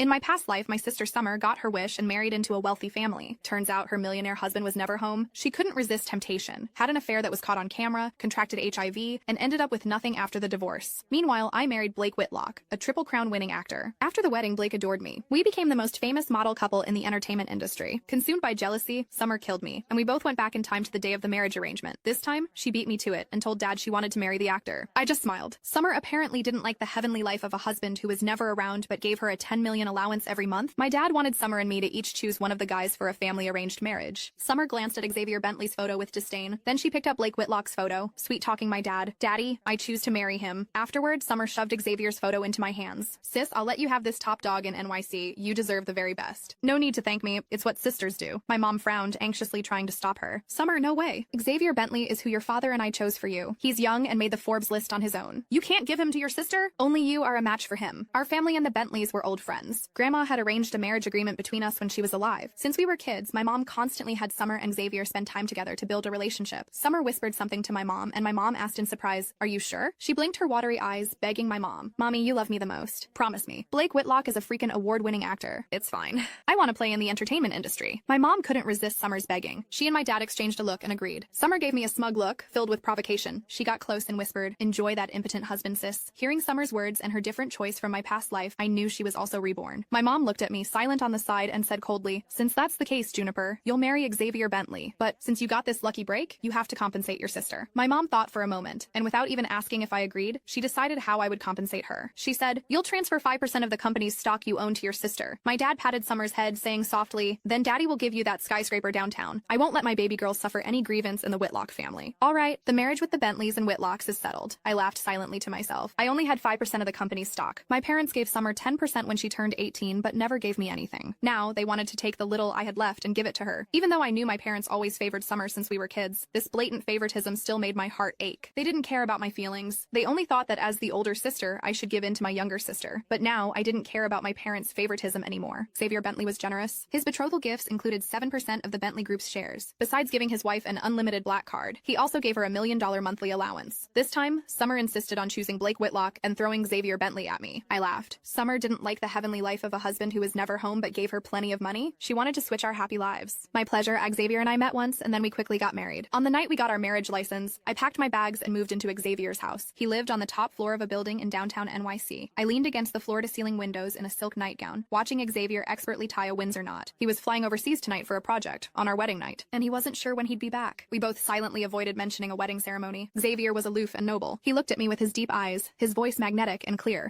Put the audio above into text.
In my past life, my sister Summer got her wish and married into a wealthy family. Turns out her millionaire husband was never home. She couldn't resist temptation, had an affair that was caught on camera, contracted HIV, and ended up with nothing after the divorce. Meanwhile, I married Blake Whitlock, a Triple Crown winning actor. After the wedding, Blake adored me. We became the most famous model couple in the entertainment industry. Consumed by jealousy, Summer killed me, and we both went back in time to the day of the marriage arrangement. This time, she beat me to it and told Dad she wanted to marry the actor. I just smiled. Summer apparently didn't like the heavenly life of a husband who was never around but gave her a 10 million allowance every month. My dad wanted Summer and me to each choose one of the guys for a family-arranged marriage. Summer glanced at Xavier Bentley's photo with disdain. Then she picked up Blake Whitlock's photo, sweet-talking my dad. Daddy, I choose to marry him. Afterward, Summer shoved Xavier's photo into my hands. Sis, I'll let you have this top dog in NYC. You deserve the very best. No need to thank me. It's what sisters do. My mom frowned, anxiously trying to stop her. Summer, no way. Xavier Bentley is who your father and I chose for you. He's young and made the Forbes list on his own. You can't give him to your sister? Only you are a match for him. Our family and the Bentleys were old friends. Grandma had arranged a marriage agreement between us when she was alive. Since we were kids, my mom constantly had Summer and Xavier spend time together to build a relationship. Summer whispered something to my mom, and my mom asked in surprise, "Are you sure?" She blinked her watery eyes, begging my mom, "Mommy, you love me the most. Promise me." Blake Whitlock is a freaking award-winning actor. It's fine. I want to play in the entertainment industry. My mom couldn't resist Summer's begging. She and my dad exchanged a look and agreed. Summer gave me a smug look, filled with provocation. She got close and whispered, "Enjoy that impotent husband, sis." Hearing Summer's words and her different choice from my past life, I knew she was also reborn. My mom looked at me, silent on the side, and said coldly, "Since that's the case, Juniper, you'll marry Xavier Bentley. But since you got this lucky break, you have to compensate your sister." My mom thought for a moment, and without even asking if I agreed, she decided how I would compensate her. She said, "You'll transfer 5% of the company's stock you own to your sister." My dad patted Summer's head, saying softly, "Then Daddy will give you that skyscraper downtown. I won't let my baby girl suffer any grievance in the Whitlock family." All right, the marriage with the Bentleys and Whitlocks is settled. I laughed silently to myself. I only had 5% of the company's stock. My parents gave Summer 10% when she turned 18, but never gave me anything. Now, they wanted to take the little I had left and give it to her. Even though I knew my parents always favored Summer since we were kids, this blatant favoritism still made my heart ache. They didn't care about my feelings. They only thought that as the older sister, I should give in to my younger sister. But now, I didn't care about my parents' favoritism anymore. Xavier Bentley was generous. His betrothal gifts included 7% of the Bentley Group's shares. Besides giving his wife an unlimited black card, he also gave her $1 million monthly allowance. This time, Summer insisted on choosing Blake Whitlock and throwing Xavier Bentley at me. I laughed. Summer didn't like the heavenly life of a husband who was never home but gave her plenty of money. She wanted to switch our happy lives. My pleasure, Xavier and I met once, and then we quickly got married. On the night we got our marriage license, I packed my bags and moved into Xavier's house. He lived on the top floor of a building in downtown NYC. I leaned against the floor-to-ceiling windows in a silk nightgown, watching Xavier expertly tie a Windsor knot. He was flying overseas tonight for a project, on our wedding night, and he wasn't sure when he'd be back. We both silently avoided mentioning a wedding ceremony. Xavier was aloof and noble. He looked at me with his deep eyes, his voice magnetic and clear.